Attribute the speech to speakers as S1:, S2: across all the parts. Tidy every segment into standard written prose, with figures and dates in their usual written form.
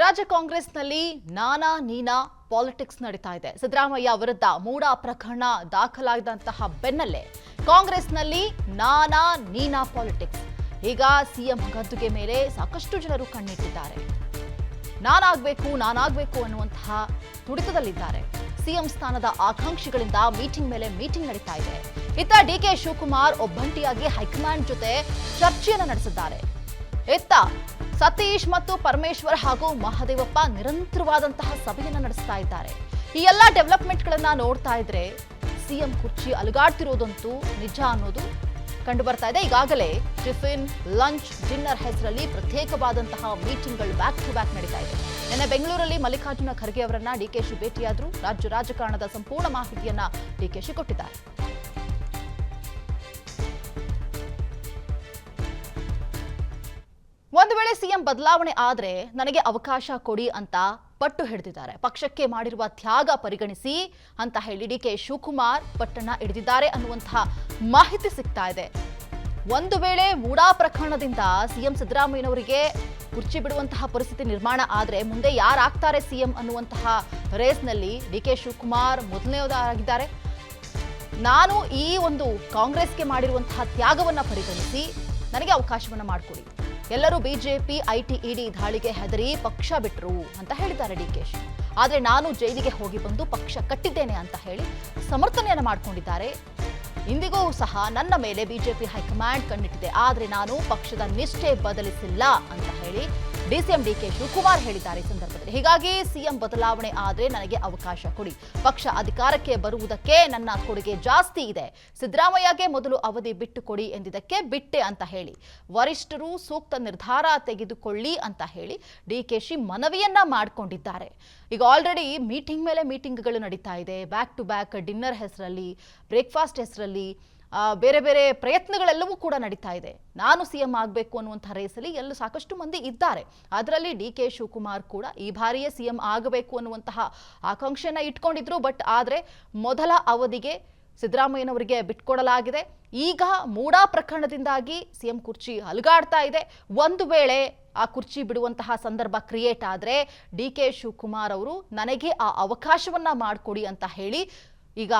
S1: ರಾಜ್ಯ ಕಾಂಗ್ರೆಸ್ನಲ್ಲಿ ನಾನಾ ನೀನಾ ಪಾಲಿಟಿಕ್ಸ್ ನಡೀತಾ ಇದೆ. ಸಿದ್ದರಾಮಯ್ಯ ವಿರುದ್ಧ ಮೂಡ ಪ್ರಕರಣ ದಾಖಲಾಗಿದಂತಹ ಬೆನ್ನಲ್ಲೇ ಕಾಂಗ್ರೆಸ್ನಲ್ಲಿ ನಾನಾ ನೀನಾ ಪಾಲಿಟಿಕ್ಸ್. ಈಗ ಸಿಎಂ ಗದ್ದುಗೆ ಮೇಲೆ ಸಾಕಷ್ಟು ಜನರು ಕಣ್ಣಿಟ್ಟಿದ್ದಾರೆ. ನಾನಾಗಬೇಕು ಅನ್ನುವಂತಹ ತುಡಿತದಲ್ಲಿದ್ದಾರೆ. ಸಿಎಂ ಸ್ಥಾನದ ಆಕಾಂಕ್ಷಿಗಳಿಂದ ಮೀಟಿಂಗ್ ಮೇಲೆ ಮೀಟಿಂಗ್ ನಡೀತಾ ಇದೆ. ಇತ್ತ ಡಿಕೆ ಶಿವಕುಮಾರ್ ಒಬ್ಬಂಟಿಯಾಗಿ ಹೈಕಮಾಂಡ್ ಜೊತೆ ಚರ್ಚೆಯನ್ನು ನಡೆಸಿದ್ದಾರೆ. ಇತ್ತ ಸತೀಶ್ ಮತ್ತು ಪರಮೇಶ್ವರ್ ಹಾಗೂ ಮಹದೇವಪ್ಪ ನಿರಂತರವಾದಂತಹ ಸಭೆಯನ್ನು ನಡೆಸ್ತಾ ಇದ್ದಾರೆ. ಈ ಎಲ್ಲ ಡೆವಲಪ್ಮೆಂಟ್ಗಳನ್ನ ನೋಡ್ತಾ ಇದ್ರೆ ಸಿಎಂ ಕುರ್ಚಿ ಅಲುಗಾಡ್ತಿರೋದಂತೂ ನಿಜ ಅನ್ನೋದು ಕಂಡು ಬರ್ತಾ ಇದೆ. ಈಗಾಗಲೇ ಟಿಫಿನ್, ಲಂಚ್, ಡಿನ್ನರ್ ಹೆಸರಲ್ಲಿ ಪ್ರತ್ಯೇಕವಾದಂತಹ ಮೀಟಿಂಗ್ಗಳು ಬ್ಯಾಕ್ ಟು ಬ್ಯಾಕ್ ನಡೀತಾ ಇದೆ. ನಿನ್ನೆ ಬೆಂಗಳೂರಲ್ಲಿ ಮಲ್ಲಿಕಾರ್ಜುನ ಖರ್ಗೆ ಅವರನ್ನ ಡಿಕೆಶಿ ಭೇಟಿಯಾದ್ರು. ರಾಜ್ಯ ರಾಜಕಾರಣದ ಸಂಪೂರ್ಣ ಮಾಹಿತಿಯನ್ನ ಡಿಕೆಶಿ ಕೊಟ್ಟಿದ್ದಾರೆ. ಒಂದು ವೇಳೆ ಸಿಎಂ ಬದಲಾವಣೆ ಆದ್ರೆ ನನಗೆ ಅವಕಾಶ ಕೊಡಿ ಅಂತ ಪಟ್ಟು ಹಿಡಿದಿದ್ದಾರೆ. ಪಕ್ಷಕ್ಕೆ ಮಾಡಿರುವ ತ್ಯಾಗ ಪರಿಗಣಿಸಿ ಅಂತ ಹೇಳಿ ಡಿಕೆ ಶಿವಕುಮಾರ್ ಪಟ್ಟನ್ನ ಹಿಡಿದಿದ್ದಾರೆ ಅನ್ನುವಂತಹ ಮಾಹಿತಿ ಸಿಗ್ತಾ ಇದೆ. ಒಂದು ವೇಳೆ ಮೂಡಾ ಪ್ರಕರಣದಿಂದ ಸಿಎಂ ಸಿದ್ದರಾಮಯ್ಯನವರಿಗೆ ಕುರ್ಚಿ ಬಿಡುವಂತಹ ಪರಿಸ್ಥಿತಿ ನಿರ್ಮಾಣ ಆದ್ರೆ ಮುಂದೆ ಯಾರಾಗ್ತಾರೆ ಸಿಎಂ ಅನ್ನುವಂತಹ ರೇಸ್ನಲ್ಲಿ ಡಿಕೆ ಶಿವಕುಮಾರ್ ಮೊದಲನೆಯದಾಗಿದ್ದಾರೆ. ನಾನು ಈ ಒಂದು ಕಾಂಗ್ರೆಸ್ಗೆ ಮಾಡಿರುವಂತಹ ತ್ಯಾಗವನ್ನ ಪರಿಗಣಿಸಿ ನನಗೆ ಅವಕಾಶವನ್ನ ಮಾಡಿಕೊಡಿ. ಎಲ್ಲರೂ ಬಿಜೆಪಿ ಐಟಿ ಇಡಿ ದಾಳಿಗೆ ಹೆದರಿ ಪಕ್ಷ ಬಿಟ್ರು ಅಂತ ಹೇಳಿದ್ದಾರೆ ಡಿಕೆಶಿ. ಆದ್ರೆ ನಾನು ಜೈಲಿಗೆ ಹೋಗಿ ಬಂದು ಪಕ್ಷ ಕಟ್ಟಿದ್ದೇನೆ ಅಂತ ಹೇಳಿ ಸಮರ್ಥನೆಯನ್ನ ಮಾಡಿಕೊಂಡಿದ್ದಾರೆ. ಇಂದಿಗೂ ಸಹ ನನ್ನ ಮೇಲೆ ಬಿಜೆಪಿ ಹೈಕಮಾಂಡ್ ಕಣ್ಣಿಟ್ಟಿದೆ, ಆದ್ರೆ ನಾನು ಪಕ್ಷದ ನಿಷ್ಠೆ ಬದಲಿಸಿಲ್ಲ ಅಂತ ಹೇಳಿ ಡಿಸಿಎಂ ಡಿಕೆ ಶಿವಕುಮಾರ್ ಹೇಳಿದ್ದಾರೆ ಈ ಸಂದರ್ಭದಲ್ಲಿ. ಹೀಗಾಗಿ ಸಿಎಂ ಬದಲಾವಣೆ ಆದ್ರೆ ನನಗೆ ಅವಕಾಶ ಕೊಡಿ, ಪಕ್ಷ ಅಧಿಕಾರಕ್ಕೆ ಬರುವುದಕ್ಕೆ ನನ್ನ ಕೊಡುಗೆ ಜಾಸ್ತಿ ಇದೆ, ಸಿದ್ದರಾಮಯ್ಯಗೆ ಮೊದಲು ಅವಧಿ ಬಿಟ್ಟು ಕೊಡಿ ಎಂದಿದ್ದಕ್ಕೆ ಬಿಟ್ಟೆ ಅಂತ ಹೇಳಿ ವರಿಷ್ಠರು ಸೂಕ್ತ ನಿರ್ಧಾರ ತೆಗೆದುಕೊಳ್ಳಿ ಅಂತ ಹೇಳಿ ಡಿಕೆಶಿ ಮನವಿಯನ್ನ ಮಾಡಿಕೊಂಡಿದ್ದಾರೆ. ಈಗ ಆಲ್ರೆಡಿ ಮೀಟಿಂಗ್ ಮೇಲೆ ಮೀಟಿಂಗ್ಗಳು ನಡೀತಾ ಇದೆ. ಬ್ಯಾಕ್ ಟು ಬ್ಯಾಕ್ ಡಿನ್ನರ್ ಹೆಸರಲ್ಲಿ, ಬ್ರೇಕ್ಫಾಸ್ಟ್ ಹೆಸರಲ್ಲಿ ಬೇರೆ ಬೇರೆ ಪ್ರಯತ್ನಗಳೆಲ್ಲವೂ ಕೂಡ ನಡೀತಾ ಇದೆ. ನಾನು ಸಿಎಂ ಆಗಬೇಕು ಅನ್ನುವಂಥ ರೇಸಲ್ಲಿ ಎಲ್ಲ ಸಾಕಷ್ಟು ಮಂದಿ ಇದ್ದಾರೆ. ಅದರಲ್ಲಿ ಡಿಕೆ ಶಿವಕುಮಾರ್ ಕೂಡ ಈ ಬಾರಿಯೇ ಸಿಎಂ ಆಗಬೇಕು ಅನ್ನುವಂತಹ ಆಕಾಂಕ್ಷೆಯನ್ನ ಇಟ್ಕೊಂಡಿದ್ರು. ಬಟ್ ಆದರೆ ಮೊದಲ ಅವಧಿಗೆ ಸಿದ್ದರಾಮಯ್ಯನವರಿಗೆ ಬಿಟ್ಕೊಡಲಾಗಿದೆ. ಈಗ ಮೂಡಾ ಪ್ರಕರಣದಿಂದಾಗಿ ಸಿಎಂ ಕುರ್ಚಿ ಅಲುಗಾಡ್ತಾ ಇದೆ. ಒಂದು ವೇಳೆ ಆ ಕುರ್ಚಿ ಬಿಡುವಂತಹ ಸಂದರ್ಭ ಕ್ರಿಯೇಟ್ ಆದರೆ ಡಿಕೆ ಶಿವಕುಮಾರ್ ಅವರು ನನಗೆ ಆ ಅವಕಾಶವನ್ನ ಮಾಡಿಕೊಡಿ ಅಂತ ಹೇಳಿ ಈಗ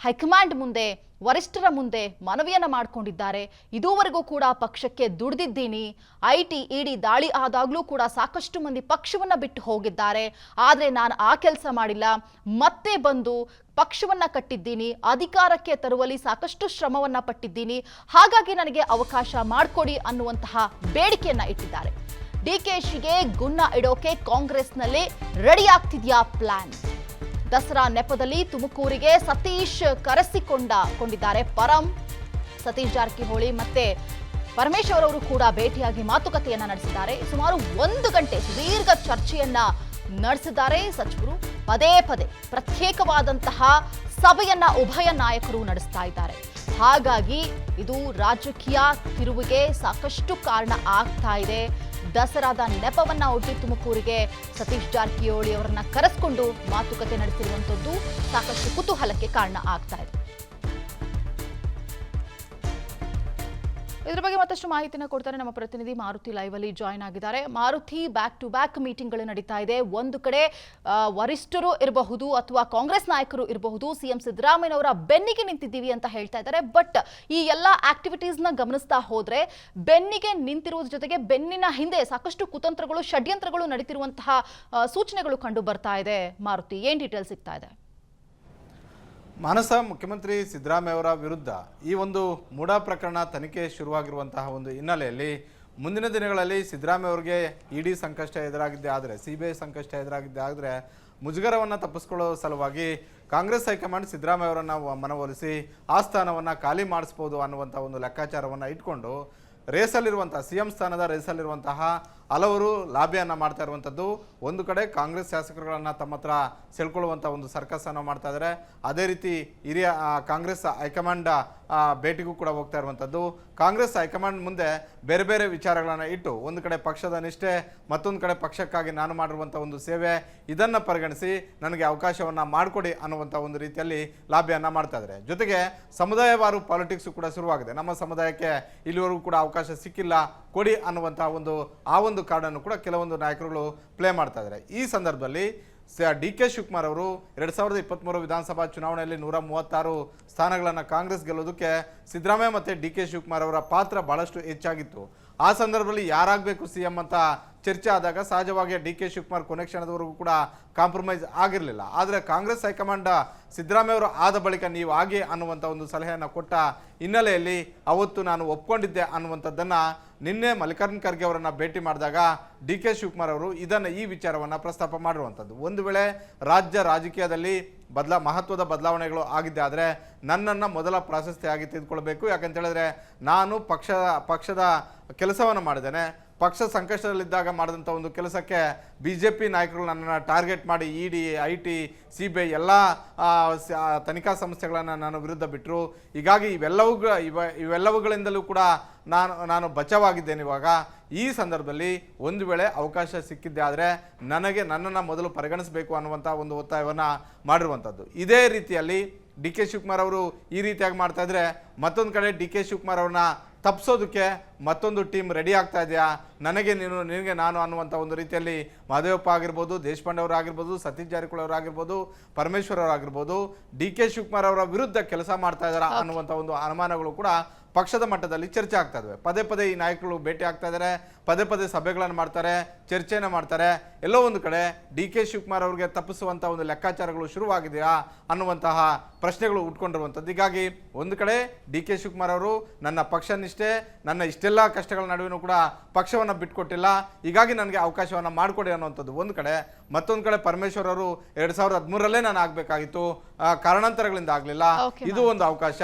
S1: ಹೈಕಮಾಂಡ್ ಮುಂದೆ, ವರಿಷ್ಠರ ಮುಂದೆ ಮನವಿಯನ್ನ ಮಾಡಿಕೊಂಡಿದ್ದಾರೆ. ಇದುವರೆಗೂ ಕೂಡ ಪಕ್ಷಕ್ಕೆ ದುಡಿದಿದ್ದೀನಿ, ಐಟಿ ಇಡಿ ದಾಳಿ ಆದಾಗಲೂ ಕೂಡ ಸಾಕಷ್ಟು ಮಂದಿ ಪಕ್ಷವನ್ನ ಬಿಟ್ಟು ಹೋಗಿದ್ದಾರೆ, ಆದರೆ ನಾನು ಆ ಕೆಲಸ ಮಾಡಿಲ್ಲ, ಮತ್ತೆ ಬಂದು ಪಕ್ಷವನ್ನ ಕಟ್ಟಿದ್ದೀನಿ, ಅಧಿಕಾರಕ್ಕೆ ತರುವಲ್ಲಿ ಸಾಕಷ್ಟು ಶ್ರಮವನ್ನ ಪಟ್ಟಿದ್ದೀನಿ, ಹಾಗಾಗಿ ನನಗೆ ಅವಕಾಶ ಮಾಡಿಕೊಡಿ ಅನ್ನುವಂತಹ ಬೇಡಿಕೆಯನ್ನ ಇಟ್ಟಿದ್ದಾರೆ. ಡಿಕೆಶಿಗೆ ಗುನ್ನ ಇಡೋಕೆ ಕಾಂಗ್ರೆಸ್ನಲ್ಲಿ ರೆಡಿ ಆಗ್ತಿದ್ಯಾ ಪ್ಲಾನ್? ದಸರಾ ನೆಪದಲ್ಲಿ ತುಮಕೂರಿಗೆ ಸತೀಶ್ ಕರೆಸಿಕೊಂಡಿದ್ದಾರೆ. ಸತೀಶ್ ಜಾರಕಿಹೊಳಿ ಮತ್ತೆ ಪರಮೇಶ್ವರ್ ಅವರು ಕೂಡ ಭೇಟಿಯಾಗಿ ಮಾತುಕತೆಯನ್ನ ನಡೆಸಿದ್ದಾರೆ. ಸುಮಾರು 1 ಗಂಟೆ ಸುದೀರ್ಘ ಚರ್ಚೆಯನ್ನ ನಡೆಸಿದ್ದಾರೆ ಸಚಿವರು. ಪದೇ ಪದೇ ಪ್ರತ್ಯೇಕವಾದಂತಹ ಸಭೆಯನ್ನ ಉಭಯ ನಾಯಕರು ನಡೆಸ್ತಾ ಇದ್ದಾರೆ. ಹಾಗಾಗಿ ಇದು ರಾಜಕೀಯ ತಿರುವಿಗೆ ಸಾಕಷ್ಟು ಕಾರಣ ಆಗ್ತಾ ಇದೆ. ದಸರಾದ ನೆಪವನ್ನ ಒಡ್ಡಿ ತುಮಕೂರಿಗೆ ಸತೀಶ್ ಜಾರಕಿಹೊಳಿ ಅವರನ್ನ ಕರೆಸಿಕೊಂಡು ಮಾತುಕತೆ ನಡೆಸಿರುವಂತದ್ದು ಸಾಕಷ್ಟು ಕುತೂಹಲಕ್ಕೆ ಕಾರಣ ಆಗ್ತಾ ಇದೆ. ಇದರ ಬಗ್ಗೆ ಮತ್ತಷ್ಟು ಮಾಹಿತಿನ ಕೊಡ್ತಾರೆ ನಮ್ಮ ಪ್ರತಿನಿಧಿ ಮಾರುತಿ ಲೈವ್ ಅಲ್ಲಿ ಜಾಯ್ನ್ ಆಗಿದ್ದಾರೆ. ಮಾರುತಿ, ಬ್ಯಾಕ್ ಟು ಬ್ಯಾಕ್ ಮೀಟಿಂಗ್ಗಳು ನಡೀತಾ ಇದೆ. ಒಂದು ಕಡೆ ವರಿಷ್ಠರು ಇರಬಹುದು ಅಥವಾ ಕಾಂಗ್ರೆಸ್ ನಾಯಕರು ಇರಬಹುದು ಸಿಎಂ ಸಿದ್ದರಾಮಯ್ಯನವರ ಬೆನ್ನಿಗೆ ನಿಂತಿದ್ದೀವಿ ಅಂತ ಹೇಳ್ತಾ ಇದ್ದಾರೆ. ಬಟ್ ಈ ಎಲ್ಲ ಆಕ್ಟಿವಿಟೀಸ್ ನ ಗಮನಿಸ್ತಾ ಹೋದ್ರೆ ಬೆನ್ನಿಗೆ ನಿಂತಿರುವುದರ ಜೊತೆಗೆ ಬೆನ್ನಿನ ಹಿಂದೆ ಸಾಕಷ್ಟು ಕುತಂತ್ರಗಳು, ಷಡ್ಯಂತ್ರಗಳು ನಡೀತಿರುವಂತಹ ಸೂಚನೆಗಳು ಕಂಡು ಬರ್ತಾ ಇದೆ. ಮಾರುತಿ, ಏನ್ ಡೀಟೇಲ್ಸ್ ಸಿಗ್ತಾ ಇದೆ?
S2: ಮಾನಸ, ಮುಖ್ಯಮಂತ್ರಿ ಸಿದ್ದರಾಮಯ್ಯ ಅವರ ವಿರುದ್ಧ ಈ ಒಂದು ಮೂಡಾ ಪ್ರಕರಣ ತನಿಖೆ ಶುರುವಾಗಿರುವಂತಹ ಒಂದು ಹಿನ್ನೆಲೆಯಲ್ಲಿ ಮುಂದಿನ ದಿನಗಳಲ್ಲಿ ಸಿದ್ದರಾಮಯ್ಯ ಅವರಿಗೆ ಇಡಿ ಸಂಕಷ್ಟ ಎದುರಾಗಿದ್ದೇ ಆದರೆ, ಸಿಬಿಐ ಸಂಕಷ್ಟ ಎದುರಾಗಿದ್ದೇ ಆದರೆ ಮುಜುಗರವನ್ನು ತಪ್ಪಿಸ್ಕೊಳ್ಳೋ ಸಲುವಾಗಿ ಕಾಂಗ್ರೆಸ್ ಹೈಕಮಾಂಡ್ ಸಿದ್ದರಾಮಯ್ಯ ಅವರನ್ನು ಮನವೊಲಿಸಿ ಆ ಸ್ಥಾನವನ್ನು ಖಾಲಿ ಮಾಡಿಸ್ಬೋದು ಅನ್ನುವಂಥ ಒಂದು ಲೆಕ್ಕಾಚಾರವನ್ನು ಇಟ್ಕೊಂಡು ರೇಸಲ್ಲಿರುವಂತಹ ಸಿಎಂ ಸ್ಥಾನದ ರೇಸಲ್ಲಿರುವಂತಹ ಹಲವರು ಲಾಬಿಯನ್ನು ಮಾಡ್ತಾ ಇರುವಂಥದ್ದು. ಒಂದು ಕಡೆ ಕಾಂಗ್ರೆಸ್ ಶಾಸಕರುಗಳನ್ನು ತಮ್ಮ ಹತ್ರ ಸೆಳ್ಕೊಳ್ಳುವಂಥ ಒಂದು ಸರ್ಕಸನ್ನು ಮಾಡ್ತಾ ಇದ್ದಾರೆ. ಅದೇ ರೀತಿ ಹಿರಿಯ ಕಾಂಗ್ರೆಸ್ ಹೈಕಮಾಂಡ್ ಭೇಟಿಗೂ ಕೂಡ ಹೋಗ್ತಾ ಇರುವಂಥದ್ದು. ಕಾಂಗ್ರೆಸ್ ಹೈಕಮಾಂಡ್ ಮುಂದೆ ಬೇರೆ ಬೇರೆ ವಿಚಾರಗಳನ್ನು ಇಟ್ಟು ಒಂದು ಕಡೆ ಪಕ್ಷದ ನಿಷ್ಠೆ, ಮತ್ತೊಂದು ಕಡೆ ಪಕ್ಷಕ್ಕಾಗಿ ನಾನು ಮಾಡಿರುವಂಥ ಒಂದು ಸೇವೆ, ಇದನ್ನು ಪರಿಗಣಿಸಿ ನನಗೆ ಅವಕಾಶವನ್ನು ಮಾಡಿಕೊಡಿ ಅನ್ನುವಂಥ ಒಂದು ರೀತಿಯಲ್ಲಿ ಲಾಬಿಯನ್ನು ಮಾಡ್ತಾ ಇದ್ದಾರೆ. ಜೊತೆಗೆ ಸಮುದಾಯವಾರು ಪಾಲಿಟಿಕ್ಸು ಕೂಡ ಶುರುವಾಗಿದೆ. ನಮ್ಮ ಸಮುದಾಯಕ್ಕೆ ಇಲ್ಲಿವರೆಗೂ ಕೂಡ ಅವಕಾಶ ಸಿಕ್ಕಿಲ್ಲ, ಕೊಡಿ ಅನ್ನುವಂಥ ಒಂದು ಒಂದು ಕಾರ್ಡನ್ನು ಕೂಡ ಕೆಲವೊಂದು ನಾಯಕರುಗಳು ಪ್ಲೇ ಮಾಡ್ತಾ ಇದ್ದಾರೆ. ಈ ಸಂದರ್ಭದಲ್ಲಿ ಡಿ ಕೆ ಶಿವಕುಮಾರ್ ಅವರು 2023 ವಿಧಾನಸಭಾ ಚುನಾವಣೆಯಲ್ಲಿ 136 ಸ್ಥಾನಗಳನ್ನು ಕಾಂಗ್ರೆಸ್ ಗೆಲ್ಲೋದಕ್ಕೆ ಸಿದ್ದರಾಮಯ್ಯ ಮತ್ತು ಡಿ ಕೆ ಶಿವಕುಮಾರ್ ಅವರ ಪಾತ್ರ ಬಹಳಷ್ಟು ಹೆಚ್ಚಾಗಿತ್ತು. ಆ ಸಂದರ್ಭದಲ್ಲಿ ಯಾರಾಗಬೇಕು CM ಅಂತ ಚರ್ಚೆ ಆದಾಗ ಸಹಜವಾಗಿ ಡಿ ಕೆ ಶಿವಕುಮಾರ್ ಕೊನೆ ಕ್ಷಣದವರೆಗೂ ಕೂಡ ಕಾಂಪ್ರಮೈಸ್ ಆಗಿರಲಿಲ್ಲ. ಆದರೆ ಕಾಂಗ್ರೆಸ್ ಹೈಕಮಾಂಡ್ ಸಿದ್ದರಾಮಯ್ಯ ಅವರು ಆದ ಬಳಿಕ ನೀವು ಆಗಿ ಅನ್ನುವಂಥ ಒಂದು ಸಲಹೆಯನ್ನು ಕೊಟ್ಟ ಹಿನ್ನೆಲೆಯಲ್ಲಿ ಅವತ್ತು ನಾನು ಒಪ್ಕೊಂಡಿದ್ದೆ ಅನ್ನುವಂಥದ್ದನ್ನು ನಿನ್ನೆ ಮಲ್ಲಿಕಾರ್ಜುನ ಖರ್ಗೆ ಅವರನ್ನು ಭೇಟಿ ಮಾಡಿದಾಗ ಡಿ ಕೆ ಶಿವಕುಮಾರ್ ಅವರು ಈ ವಿಚಾರವನ್ನು ಪ್ರಸ್ತಾಪ ಮಾಡಿರುವಂಥದ್ದು. ಒಂದು ವೇಳೆ ರಾಜ್ಯ ರಾಜಕೀಯದಲ್ಲಿ ಮಹತ್ವದ ಬದಲಾವಣೆಗಳು ಆಗಿದ್ದೆ ಆದರೆ ನನ್ನನ್ನು ಮೊದಲ ಪ್ರಾಶಸ್ತ್ಯವಾಗಿ ತೆಗೆದುಕೊಳ್ಬೇಕು. ಯಾಕಂತ ಹೇಳಿದ್ರೆ ನಾನು ಪಕ್ಷದ ಕೆಲಸವನ್ನು ಮಾಡಿದ್ದೇನೆ. ಪಕ್ಷ ಸಂಕಷ್ಟದಲ್ಲಿದ್ದಾಗ ಮಾಡಿದಂಥ ಒಂದು ಕೆಲಸಕ್ಕೆ BJP ನಾಯಕರು ನನ್ನನ್ನು ಟಾರ್ಗೆಟ್ ಮಾಡಿ ED, IT, CBI ಎಲ್ಲ ತನಿಖಾ ಸಂಸ್ಥೆಗಳನ್ನು ನಾನು ವಿರುದ್ಧ ಬಿಟ್ಟರು. ಹೀಗಾಗಿ ಇವೆಲ್ಲವುಗಳಿಂದಲೂ ಕೂಡ ನಾನು ಬಚಾವಾಗಿದ್ದೇನೆ. ಇವಾಗ ಈ ಸಂದರ್ಭದಲ್ಲಿ ಒಂದು ವೇಳೆ ಅವಕಾಶ ಸಿಕ್ಕಿದ್ದೆ ಆದರೆ ನನ್ನನ್ನು ಮೊದಲು ಪರಿಗಣಿಸಬೇಕು ಅನ್ನುವಂಥ ಒಂದು ಒತ್ತಾಯವನ್ನು ಮಾಡಿರುವಂಥದ್ದು. ಇದೇ ರೀತಿಯಲ್ಲಿ ಡಿ ಕೆ ಶಿವಕುಮಾರ್ ಅವರು ಈ ರೀತಿಯಾಗಿ ಮಾಡ್ತಾ ಇದ್ರೆ ಮತ್ತೊಂದು ಕಡೆ ಡಿ ಕೆ ಶಿವಕುಮಾರ್ ಅವ್ರನ್ನ ತಪ್ಪಿಸೋದಕ್ಕೆ ಮತ್ತೊಂದು ಟೀಮ್ ರೆಡಿ ಆಗ್ತಾ ಇದೆಯಾ, ನಿನಗೆ ನಾನು ಅನ್ನುವಂಥ ಒಂದು ರೀತಿಯಲ್ಲಿ ಮಹದೇವಪ್ಪ ಆಗಿರ್ಬೋದು, ದೇಶಪಾಂಡೆ ಅವರು ಆಗಿರ್ಬೋದು, ಸತೀಶ್ ಜಾರಕಿಹೊಳಿ ಅವರು ಆಗಿರ್ಬೋದು, ಪರಮೇಶ್ವರ್ ಅವರು ಆಗಿರ್ಬೋದು ಡಿ ಕೆ ಶಿವಕುಮಾರ್ ಅವರ ವಿರುದ್ಧ ಕೆಲಸ ಮಾಡ್ತಾ ಇದ್ದಾರಾ ಅನ್ನುವಂಥ ಒಂದು ಅನುಮಾನಗಳು ಕೂಡ ಪಕ್ಷದ ಮಟ್ಟದಲ್ಲಿ ಚರ್ಚೆ ಆಗ್ತಾ ಇದ್ದಾವೆ. ಪದೇ ಈ ನಾಯಕರು ಭೇಟಿ ಆಗ್ತಾ ಇದ್ದಾರೆ, ಪದೇ ಸಭೆಗಳನ್ನು ಮಾಡ್ತಾರೆ, ಚರ್ಚೆನ ಮಾಡ್ತಾರೆ. ಎಲ್ಲೋ ಒಂದು ಕಡೆ ಡಿ ಕೆ ಶಿವಕುಮಾರ್ ಅವರಿಗೆ ತಪ್ಪಿಸುವಂಥ ಒಂದು ಲೆಕ್ಕಾಚಾರಗಳು ಶುರುವಾಗಿದೆಯಾ ಅನ್ನುವಂತಹ ಪ್ರಶ್ನೆಗಳು ಉಟ್ಕೊಂಡಿರುವಂಥದ್ದು. ಹೀಗಾಗಿ ಒಂದು ಕಡೆ ಡಿ ಕೆ ಶಿವಕುಮಾರ್ ಅವರು ನನ್ನ ಪಕ್ಷ ನಿಷ್ಠೆ, ನನ್ನ ಇಷ್ಟೆಲ್ಲ ಕಷ್ಟಗಳ ನಡುವೆನೂ ಕೂಡ ಪಕ್ಷವನ್ನು ಬಿಟ್ಕೊಟ್ಟಿಲ್ಲ, ಹೀಗಾಗಿ ನನಗೆ ಅವಕಾಶವನ್ನು ಮಾಡಿಕೊಡಿ ಅನ್ನುವಂಥದ್ದು ಒಂದು ಕಡೆ. ಮತ್ತೊಂದು ಕಡೆ ಪರಮೇಶ್ವರ್ ಅವರು 2013ರಲ್ಲೇ ನಾನು ಆಗಬೇಕಾಗಿತ್ತು, ಕಾರಣಾಂತರಗಳಿಂದ ಆಗಲಿಲ್ಲ, ಇದು ಒಂದು ಅವಕಾಶ,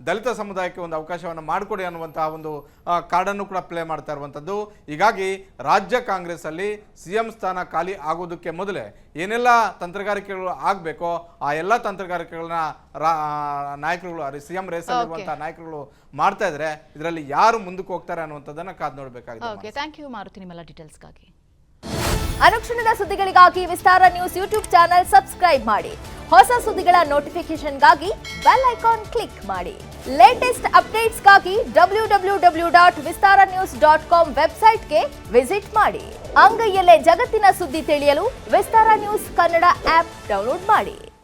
S2: ದಲಿತ ಸಮುದಾಯಕ್ಕೆ ಒಂದು ಅವಕಾಶವನ್ನು ಮಾಡಿಕೊಡಿ ಅನ್ನುವಂತಹ ಒಂದು ಕಾರ್ಡನ್ನು ಕೂಡ ಪ್ಲೇ ಮಾಡ್ತಾ ಇರುವಂಥದ್ದು. ಹೀಗಾಗಿ ರಾಜ್ಯ ಕಾಂಗ್ರೆಸ್ ಅಲ್ಲಿ CM ಸ್ಥಾನ ಖಾಲಿ ಆಗೋದಕ್ಕೆ ಮೊದಲೇ ಏನೆಲ್ಲ ತಂತ್ರಗಾರಿಕೆಗಳು ಆಗಬೇಕೋ ಆ ಎಲ್ಲ ತಂತ್ರಗಾರಿಕೆಗಳನ್ನ ನಾಯಕರುಗಳು CM ರೇಸಲ್ಲಿರುವಂತಹ ನಾಯಕರುಗಳು ಮಾಡ್ತಾ ಇದ್ರೆ ಇದರಲ್ಲಿ ಯಾರು ಮುಂದಕ್ಕೆ ಹೋಗ್ತಾರೆ ಅನ್ನುವಂಥದ್ದನ್ನ ಕಾದು ನೋಡಬೇಕಾಗಿದೆ.
S1: ಓಕೆ, ಥ್ಯಾಂಕ್ ಯು ಮಾರುತಿ ನಿಮ್ಮೆಲ್ಲ ಡೀಟೇಲ್ಸ್ಗಾಗಿ.
S3: ಅನುಕ್ಷಣದ ಸುದ್ದಿಗಳಿಗಾಗಿ ವಿಸ್ತಾರ ನ್ಯೂಸ್ ಯೂಟ್ಯೂಬ್ ಚಾನೆಲ್ ಸಬ್ಸ್ಕ್ರೈಬ್ ಮಾಡಿ. ಹೊಸ ಸುದ್ದಿಗಳ ನೋಟಿಫಿಕೇಶನ್ಗಾಗಿ ಬೆಲ್ ಐಕಾನ್ ಕ್ಲಿಕ್ ಮಾಡಿ. ಲೇಟೆಸ್ಟ್ ಅಪ್ಡೇಟ್ಸ್ಗಾಗಿ www.vistaranews.com ವೆಬ್ಸೈಟ್ಗೆ ವಿಸಿಟ್ ಮಾಡಿ. ಅಂಗೈಯಲ್ಲೇ ಜಗತ್ತಿನ ಸುದ್ದಿ ತಿಳಿಯಲು ವಿಸ್ತಾರ ನ್ಯೂಸ್ ಕನ್ನಡ ಆಪ್ ಡೌನ್ಲೋಡ್ ಮಾಡಿ.